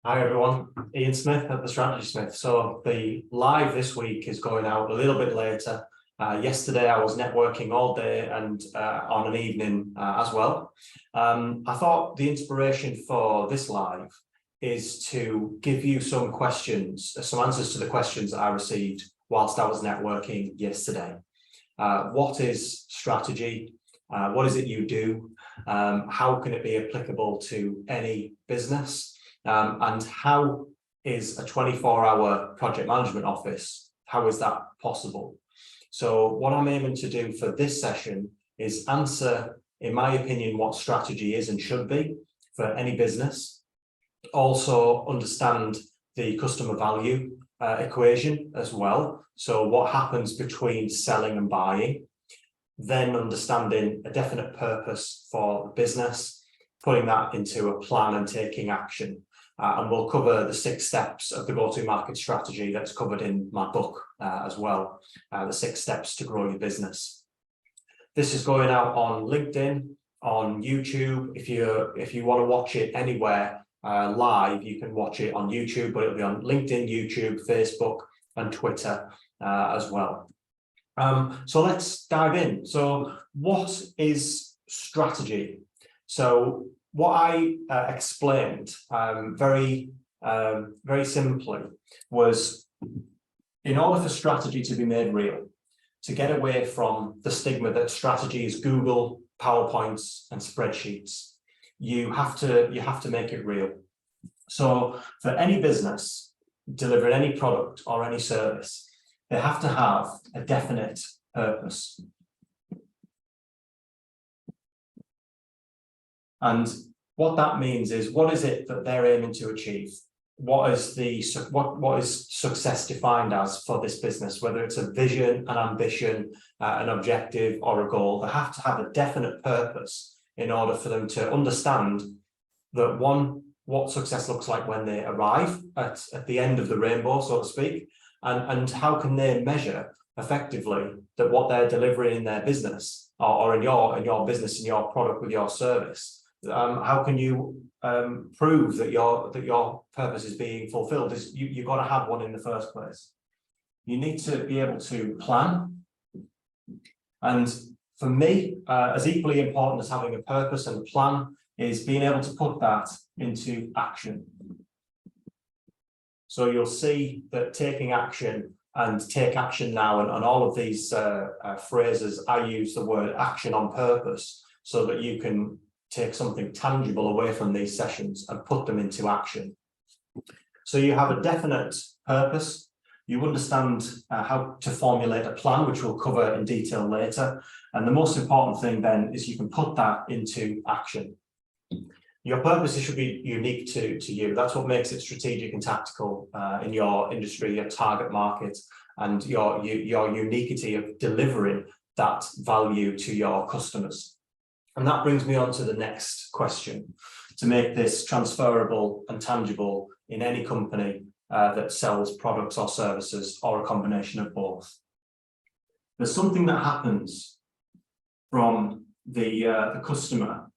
Hi everyone, Ian Smith at the Strategy Smith. So the live this week is going out a little bit later. Yesterday I was networking all day and on an evening as well. I thought the inspiration for this live is to give you some answers to the questions that I received whilst I was networking yesterday. What is strategy? What is it you do? How can it be applicable to any business? And how is a 24-hour project management office, how is that possible? So what I'm aiming to do for this session is answer, in my opinion, what strategy is and should be for any business. Also understand the customer value equation as well. So what happens between selling and buying, then understanding a definite purpose for the business, putting that into a plan and taking action. And we'll cover the 6 steps of the go-to-market strategy that's covered in my book as well, the 6 steps to grow your business. This is going out on LinkedIn, on YouTube. If you want to watch it anywhere live, you can watch it on YouTube, but it'll be on LinkedIn, YouTube, Facebook, and Twitter as well. So let's dive in. So what is strategy? So what I explained very simply was, in order for strategy to be made real, to get away from the stigma that strategy is Google, PowerPoints, and spreadsheets, you have to make it real. So for any business delivering any product or any service, they have to have a definite purpose. And what that means is, what is it that they're aiming to achieve? What is success defined as for this business? Whether it's a vision, an ambition, an objective, or a goal, they have to have a definite purpose in order for them to understand that, one, what success looks like when they arrive at the end of the rainbow, so to speak, and how can they measure effectively that what they're delivering in their business or in your business, in your product with your service. How can you prove that your purpose is being fulfilled? You've got to have one in the first place. You need to be able to plan. And for me, as equally important as having a purpose and a plan is being able to put that into action. So you'll see that taking action and take action now, and all of these phrases, I use the word action on purpose so that you can take something tangible away from these sessions and put them into action. So you have a definite purpose. You understand how to formulate a plan, which we'll cover in detail later. And the most important thing then is you can put that into action. Your purpose should be unique to you. That's what makes it strategic and tactical in your industry, your target market, and your uniquity of delivering that value to your customers. And that brings me on to the next question, to make this transferable and tangible in any company that sells products or services, or a combination of both. There's something that happens from the customer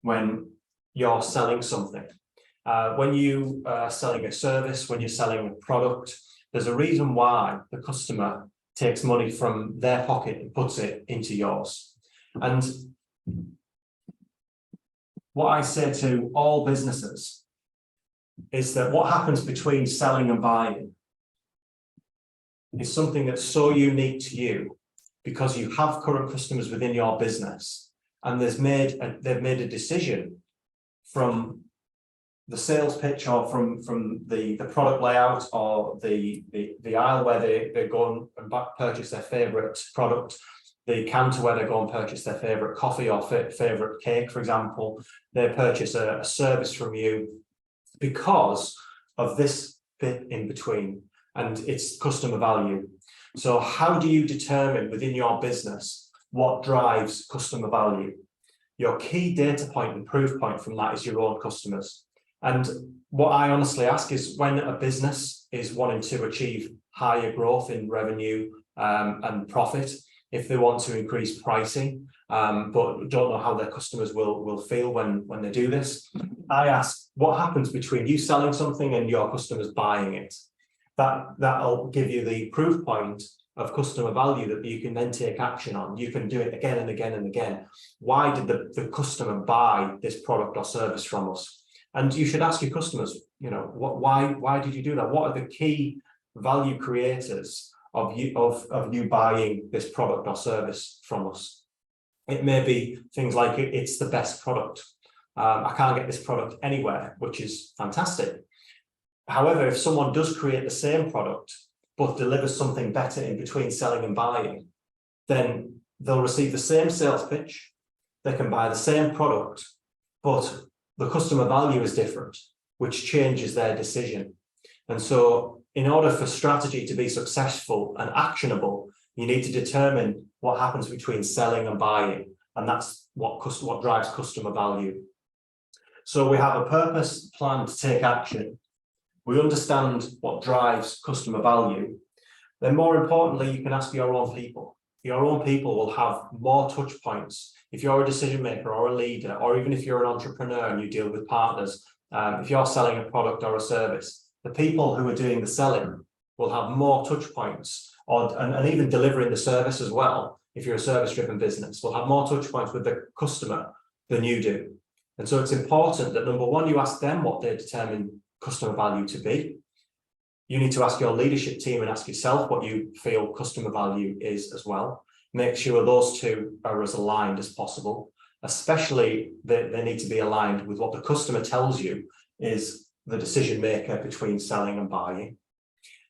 when you're selling something. When you are selling a service, when you're selling a product, there's a reason why the customer takes money from their pocket and puts it into yours. And what I say to all businesses is that what happens between selling and buying is something that's so unique to you, because you have current customers within your business, and they've made a decision from the sales pitch, or from the product layout, or the aisle where they go and purchase their favorite product, the counter where they go and purchase their favorite coffee or favorite cake, for example. They purchase a service from you because of this bit in between, and it's customer value. So how do you determine within your business what drives customer value? Your key data point and proof point from that is your own customers. And what I honestly ask is, when a business is wanting to achieve higher growth in revenue and profit, if they want to increase pricing, but don't know how their customers will feel when they do this. I ask, what happens between you selling something and your customers buying it? That'll give you the proof point of customer value that you can then take action on. You can do it again and again and again. Why did the customer buy this product or service from us? And you should ask your customers, why did you do that? What are the key value creators of you buying this product or service from us? It may be things like it's the best product. I can't get this product anywhere, which is fantastic. However, if someone does create the same product, but delivers something better in between selling and buying, then they'll receive the same sales pitch, they can buy the same product, but the customer value is different, which changes their decision. And so in order for strategy to be successful and actionable, you need to determine what happens between selling and buying. And that's what drives customer value. So we have a purpose, plan to take action. We understand what drives customer value. Then more importantly, you can ask your own people. Your own people will have more touch points. If you're a decision maker or a leader, or even if you're an entrepreneur and you deal with partners, if you're selling a product or a service, the people who are doing the selling will have more touch points, and even delivering the service as well. If you're a service-driven business, will have more touch points with the customer than you do. And so it's important that, number one, you ask them what they determine customer value to be. You need to ask your leadership team and ask yourself what you feel customer value is as well. Make sure those two are as aligned as possible, especially they need to be aligned with what the customer tells you is the decision maker between selling and buying.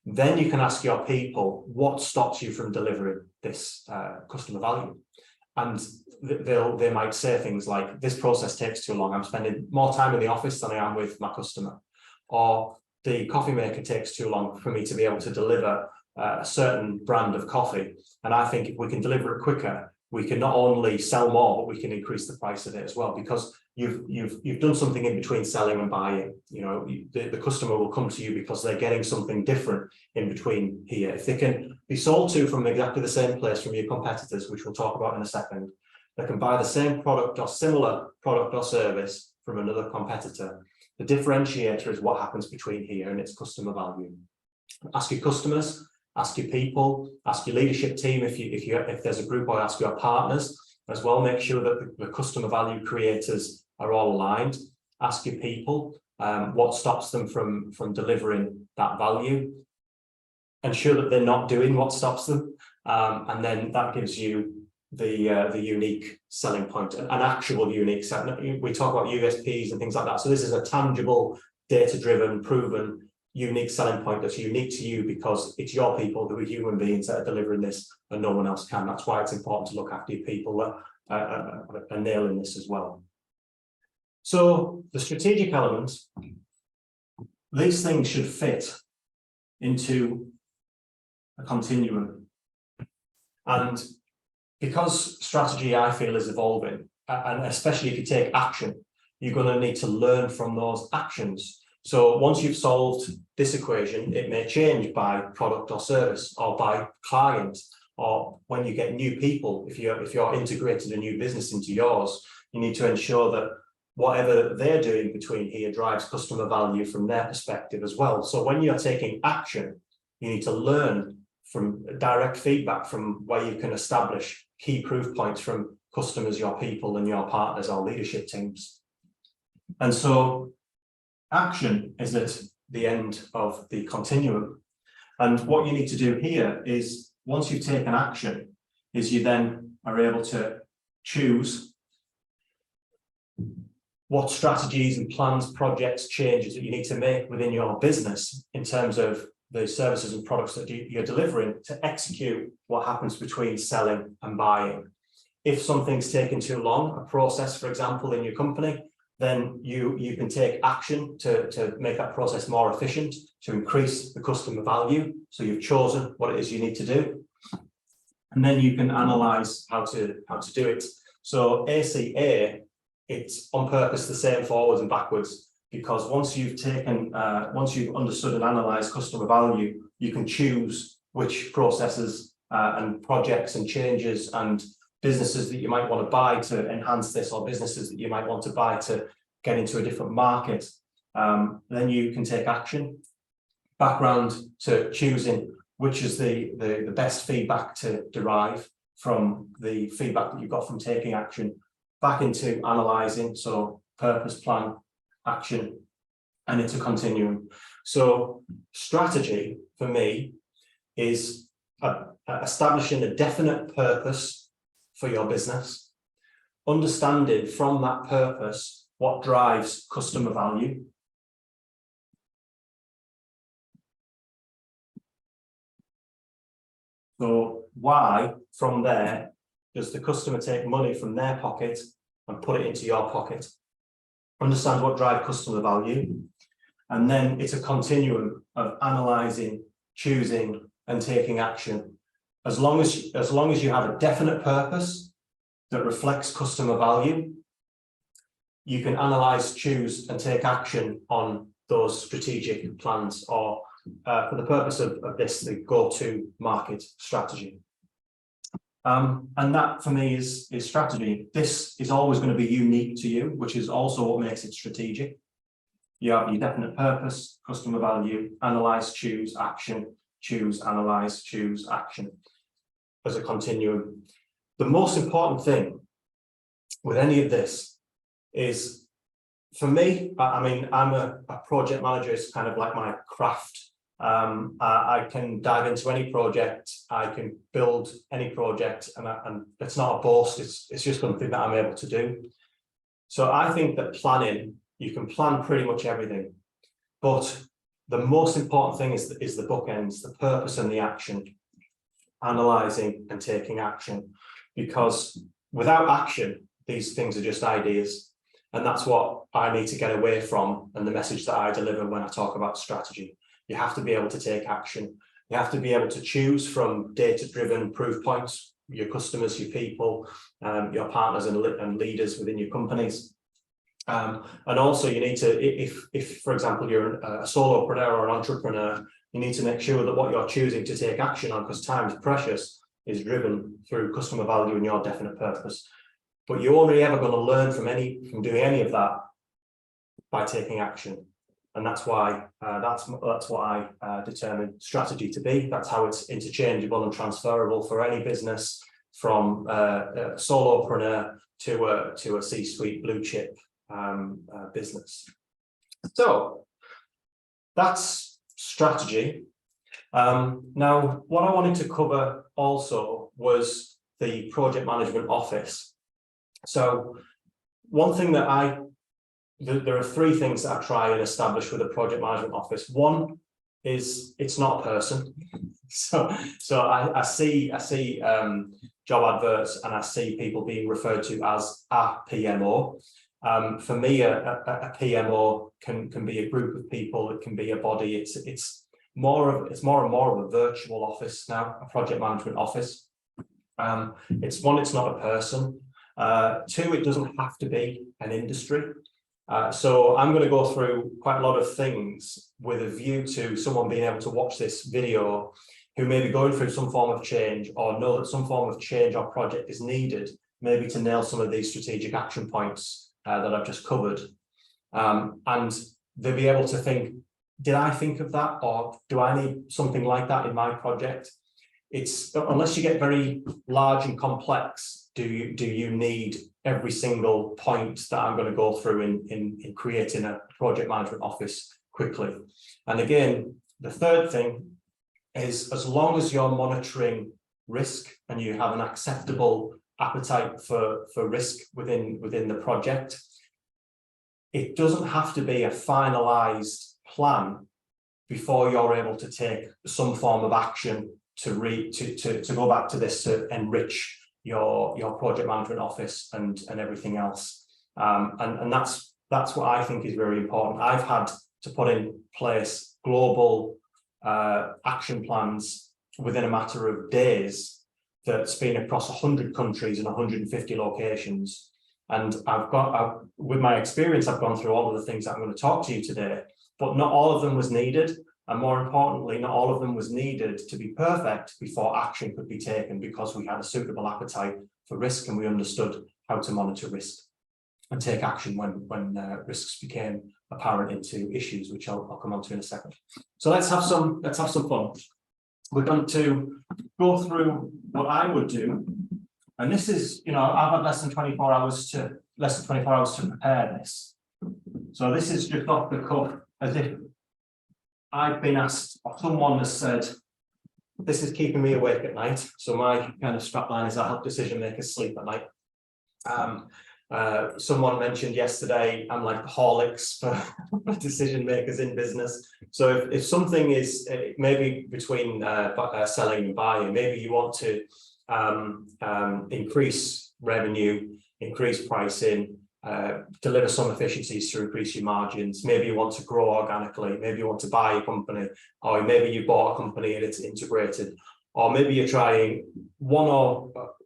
Then you can ask your people what stops you from delivering this customer value. And they might say things like, this process takes too long. I'm spending more time in the office than I am with my customer. Or the coffee maker takes too long for me to be able to deliver a certain brand of coffee. And I think if we can deliver it quicker, we can not only sell more, but we can increase the price of it as well, because you've done something in between selling and buying. The customer will come to you because they're getting something different in between here. If they can be sold to from exactly the same place from your competitors, which we'll talk about in a second, they can buy the same product or similar product or service from another competitor. The differentiator is what happens between here, and it's customer value. Ask your customers, ask your people, ask your leadership team if there's a group, or ask your partners as well. Make sure that the customer value creators are all aligned. Ask your people what stops them from delivering that value. Ensure that they're not doing what stops them, and then that gives you the unique selling point, an actual unique selling. We talk about USPs and things like that. So this is a tangible, data-driven, proven, unique selling point that's unique to you because it's your people who are human beings that are delivering this and no one else can. That's why it's important to look after your people that are nailing this as well. So the strategic elements, these things should fit into a continuum. And because strategy, I feel, is evolving, and especially if you take action, you're going to need to learn from those actions. So once you've solved this equation, it may change by product or service, or by client, or when you get new people. If you're integrated a new business into yours, you need to ensure that whatever they're doing between here drives customer value from their perspective as well. So when you're taking action, you need to learn from direct feedback from where you can establish key proof points from customers, your people, and your partners or leadership teams. And so action is at the end of the continuum. And what you need to do here is, once you've taken action, is you then are able to choose what strategies and plans, projects, changes that you need to make within your business in terms of the services and products that you're delivering to execute what happens between selling and buying. If something's taken too long, a process, for example, in your company, then you can take action to make that process more efficient, to increase the customer value. So you've chosen what it is you need to do. And then you can analyze how to do it. So ACA, it's on purpose the same forwards and backwards, because once you've understood and analyzed customer value, you can choose which processes and projects and changes and businesses that you might want to buy to enhance this, or businesses that you might want to buy to get into a different market, then you can take action. Background to choosing which is the best feedback to derive from the feedback that you've got from taking action, back into analysing, so purpose, plan, action, and into continuing. So strategy for me is establishing a definite purpose for your business, understanding from that purpose what drives customer value. So why, from there, does the customer take money from their pocket and put it into your pocket? Understand what drives customer value. And then it's a continuum of analysing, choosing, and taking action. As long as you have a definite purpose that reflects customer value, you can analyse, choose, and take action on those strategic plans, or for the purpose of this, the go-to market strategy. And that for me is strategy. This is always going to be unique to you, which is also what makes it strategic. You have your definite purpose, customer value, analyse, choose, action, choose, analyse, choose, action as a continuum. The most important thing with any of this is, for me, I mean, I'm a project manager. It's kind of like my craft. I can dive into any project, I can build any project, and it's not a boast, it's just something that I'm able to do. So I think that planning, you can plan pretty much everything, but the most important thing is the bookends, the purpose and the action, analysing and taking action, because without action, these things are just ideas. And that's what I need to get away from, and the message that I deliver when I talk about strategy. You have to be able to take action. You have to be able to choose from data-driven proof points, your customers, your people, your partners and leaders within your companies. And also you need to, if for example, you're a solopreneur or an entrepreneur, you need to make sure that what you're choosing to take action on, because time is precious, is driven through customer value and your definite purpose. But you're only ever going to learn from doing any of that by taking action. And that's why that's what I determine strategy to be. That's how it's interchangeable and transferable for any business, from a solopreneur to a C-suite blue chip business. So that's strategy. Now, what I wanted to cover also was the project management office. So one thing that there are three things that I try and establish with a project management office. One is it's not a person. So I see job adverts and I see people being referred to as a PMO. For me, a PMO can be a group of people. It can be a body. It's more and more of a virtual office now, a project management office. It's not a person. Two, it doesn't have to be an industry. So I'm going to go through quite a lot of things with a view to someone being able to watch this video who may be going through some form of change, or know that some form of change or project is needed, maybe to nail some of these strategic action points that I've just covered. And they'll be able to think, did I think of that, or do I need something like that in my project? It's, unless you get very large and complex, do you need every single point that I'm going to go through in creating a project management office quickly. And again, the third thing is, as long as you're monitoring risk and you have an acceptable appetite for risk within the project, it doesn't have to be a finalized plan before you're able to take some form of action to go back to this, to enrich your project management office and everything else. And that's what I think is very important. I've had to put in place global action plans within a matter of days that's been across 100 countries and 150 locations. And with my experience, I've gone through all of the things that I'm going to talk to you today, but not all of them was needed. And more importantly, not all of them was needed to be perfect before action could be taken, because we had a suitable appetite for risk and we understood how to monitor risk and take action when risks became apparent into issues, which I'll come on to in a second. So let's have some fun. We're going to go through what I would do, and this is, I've had less than 24 hours to prepare this. So this is just off the cuff, as if I've been asked, or someone has said, this is keeping me awake at night. So my kind of strapline is I help decision makers sleep at night. Someone mentioned yesterday, I'm like the Horlicks for decision makers in business. So if something is maybe between selling and buying, maybe you want to increase revenue, increase pricing, deliver some efficiencies to increase your margins. Maybe you want to grow organically, maybe you want to buy a company, or maybe you bought a company and it's integrated, or maybe you're trying one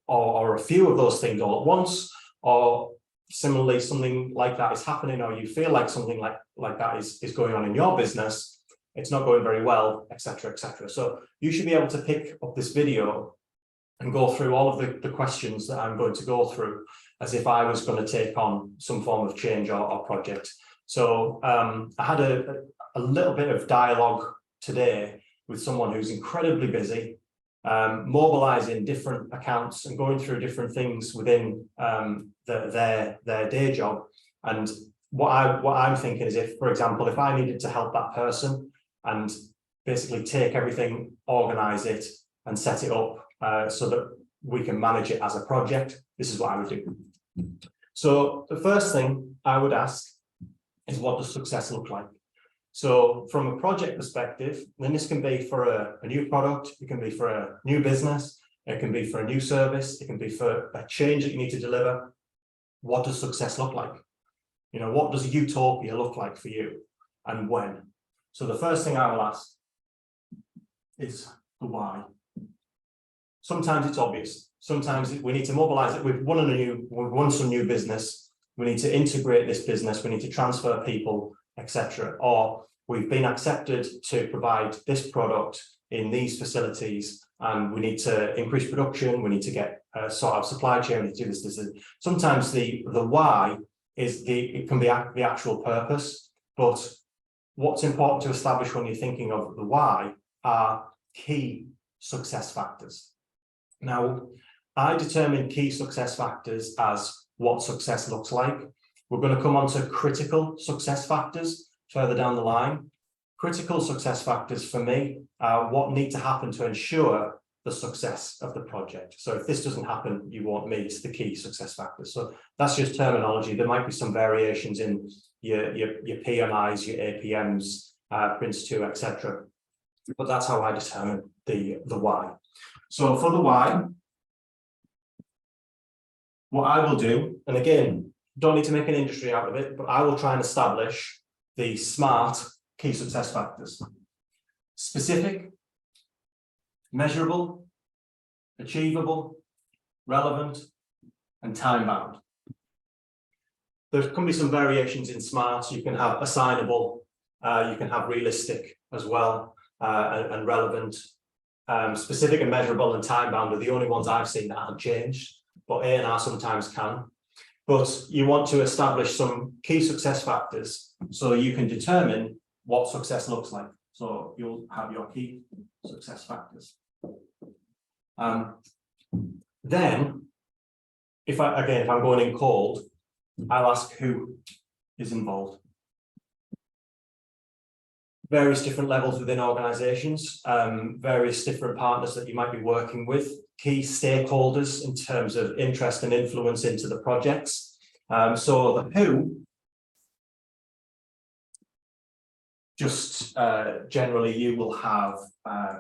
or a few of those things all at once, or similarly something like that is happening, or you feel like something like that is going on in your business, it's not going very well, etc., etc. So you should be able to pick up this video and go through all of the questions that I'm going to go through as if I was going to take on some form of change or project. So I had a little bit of dialogue today with someone who's incredibly busy, mobilizing different accounts and going through different things within their day job. And what I'm thinking is, if, for example, if I needed to help that person and basically take everything, organize it and set it up so that we can manage it as a project, this is what I would do. So the first thing I would ask is, what does success look like? So from a project perspective, then this can be for a new product, it can be for a new business, it can be for a new service, it can be for a change that you need to deliver. What does success look like? What does utopia look like for you, and when? So the first thing I will ask is the why. Sometimes it's obvious. Sometimes we need to mobilize it. We've won some new business. We need to integrate this business. We need to transfer people, etc. Or we've been accepted to provide this product in these facilities, and we need to increase production. We need to get sort of supply chain. We need to do this. Sometimes the why is it can be the actual purpose, but what's important to establish when you're thinking of the why are key success factors. Now, I determine key success factors as what success looks like. We're going to come on to critical success factors further down the line. Critical success factors for me are what need to happen to ensure the success of the project. So if this doesn't happen, you won't meet the key success factors. So that's just terminology. There might be some variations in your PMIs, your APMs, Prince 2, etc. But that's how I determine the why. So for the why, what I will do, and again, don't need to make an industry out of it, but I will try and establish the SMART key success factors. Specific, measurable, achievable, relevant, and time-bound. There can be some variations in SMART. You can have assignable, you can have realistic as well, and relevant. Specific and measurable and time-bound are the only ones I've seen that haven't changed, but A&R sometimes can. But you want to establish some key success factors so you can determine what success looks like. So you'll have your key success factors. Then, if I'm going in cold, I'll ask who is involved. Various different levels within organizations, various different partners that you might be working with, key stakeholders in terms of interest and influence into the projects. So the who, just generally you will have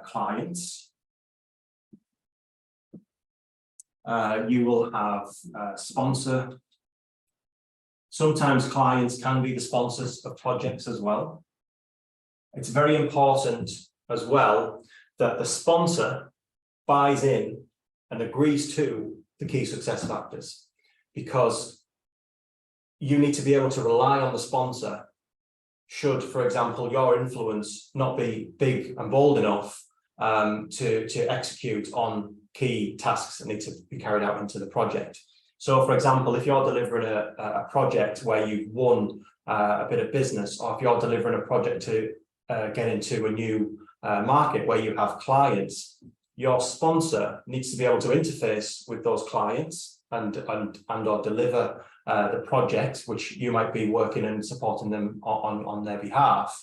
clients, you will have sponsor. Sometimes clients can be the sponsors of projects as well. It's very important as well that the sponsor buys in and agrees to the key success factors, because you need to be able to rely on the sponsor should, for example, your influence not be big and bold enough to execute on key tasks that need to be carried out into the project. So, for example, if you're delivering a project where you've won a bit of business, or if you're delivering a project to get into a new market where you have clients, your sponsor needs to be able to interface with those clients and or deliver the project, which you might be working and supporting them on their behalf.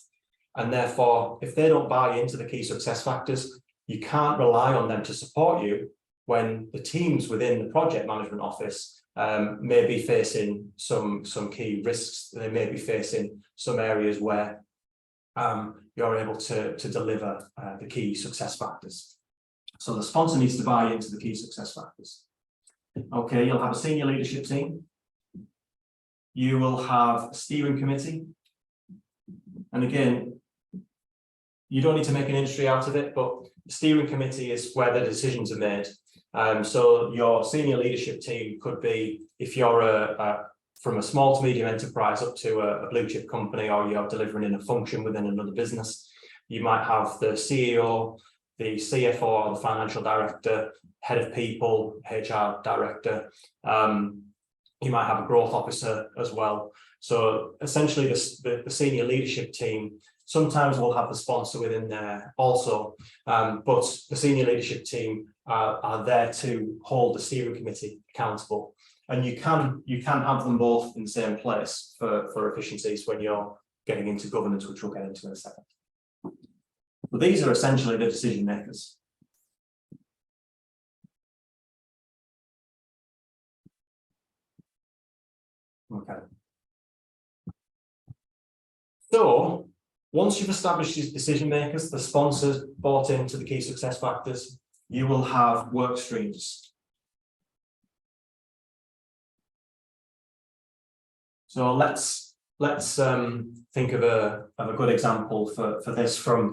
And therefore, if they don't buy into the key success factors, you can't rely on them to support you when the teams within the project management office may be facing some key risks. They may be facing some areas where you're able to deliver the key success factors. So the sponsor needs to buy into the key success factors. Okay, you'll have a senior leadership team. You will have a steering committee. And again, you don't need to make an industry out of it, but the steering committee is where the decisions are made. So your senior leadership team could be, if you're from a small to medium enterprise up to a blue chip company, or you're delivering in a function within another business, you might have the CEO, the CFO, or the financial director, head of people, HR director. You might have a growth officer as well. So essentially the senior leadership team sometimes will have the sponsor within there also, but the senior leadership team are there to hold the steering committee accountable. And you can have them both in the same place for efficiencies when you're getting into governance, which we'll get into in a second. But these are essentially the decision makers. Okay. So once you've established these decision makers, the sponsors bought into the key success factors, you will have work streams. So let's think of a good example for this from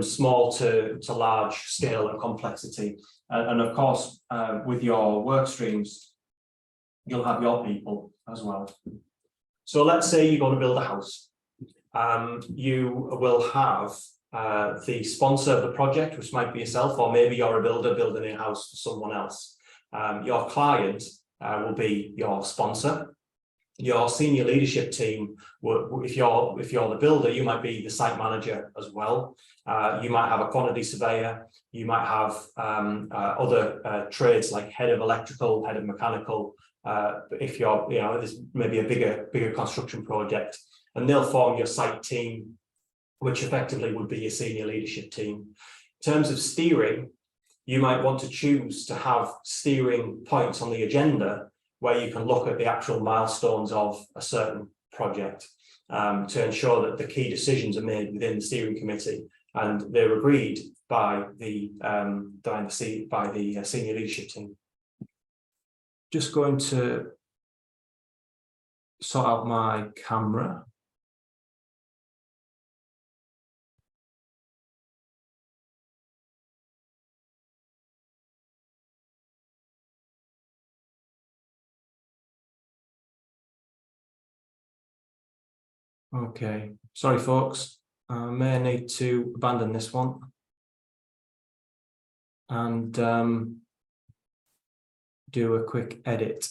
small to large scale and complexity. And of course, with your work streams, you'll have your people as well. So let's say you're going to build a house. You will have the sponsor of the project, which might be yourself, or maybe you're a builder building a house for someone else. Your client will be your sponsor. Your senior leadership team, if you're the builder, you might be the site manager as well. You might have a quantity surveyor. You might have other trades like head of electrical, head of mechanical. If you're, there's maybe a bigger construction project, and they'll form your site team, which effectively would be your senior leadership team. In terms of steering, you might want to choose to have steering points on the agenda where you can look at the actual milestones of a certain project to ensure that the key decisions are made within the steering committee and they're agreed by the senior leadership team. Just going to sort out my camera. Okay, sorry folks, I may need to abandon this one and do a quick edit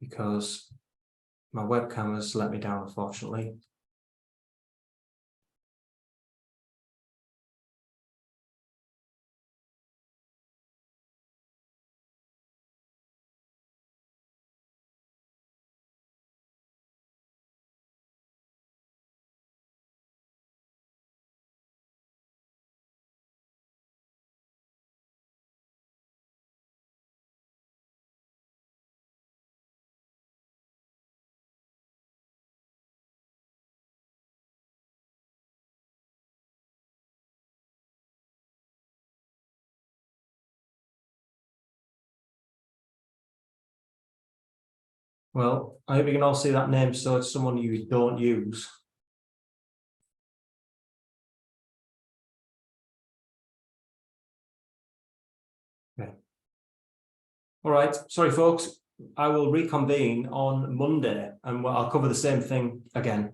because my webcam has let me down, unfortunately. Well, I hope you can all see that name, so it's someone you don't use. Okay. All right, sorry folks, I will reconvene on Monday and I'll cover the same thing again.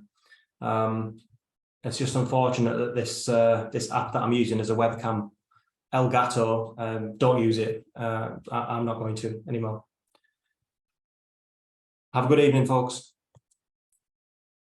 It's just unfortunate that this app that I'm using as a webcam, Elgato, don't use it. I'm not going to anymore. Have a good evening, folks.